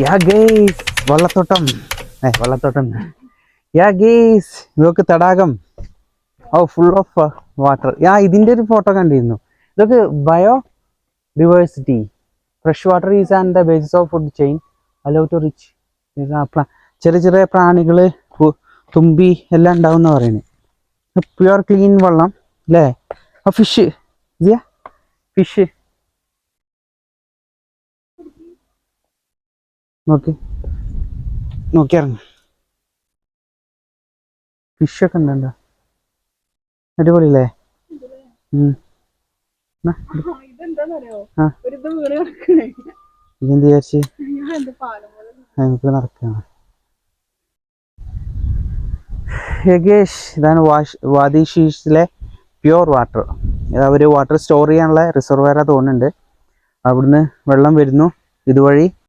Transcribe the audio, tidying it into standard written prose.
യാ guys വെള്ളത്തോട്ടം യാ guys ഇതൊക്കെ തടാകം full of water ഇതിൻ്റെ ഒരു ഫോട്ടോ കണ്ടിരുന്നു. ഇതൊക്കെ bio diversity. Fresh water is and the basis of food chain. Allow to reach. ചെറിയ ചെറിയ പ്രാണികൾ തുമ്പി എല്ലാം ഉണ്ടാവും എന്ന് പറയുന്നത്. പ്യുവർ ക്ലീൻ വെള്ളം അല്ലേ? Fish fish നോക്കിയിറങ്ങ. ഫിഷൊക്കെ ഉണ്ടോ? അടിപൊളിയല്ലേ? ഇതെന്ത് വിചാരിച്ച് നമുക്ക് നടക്കണം. യഗേഷ് ഇതാണ് വാദി ഷീഷിലെ പ്യുവർ വാട്ടർ. അവർ വാട്ടർ സ്റ്റോർ ചെയ്യാനുള്ള റിസർവയറാ തോന്നുന്നുണ്ട്. അവിടുന്ന് വെള്ളം വരുന്നു ഇതുവഴി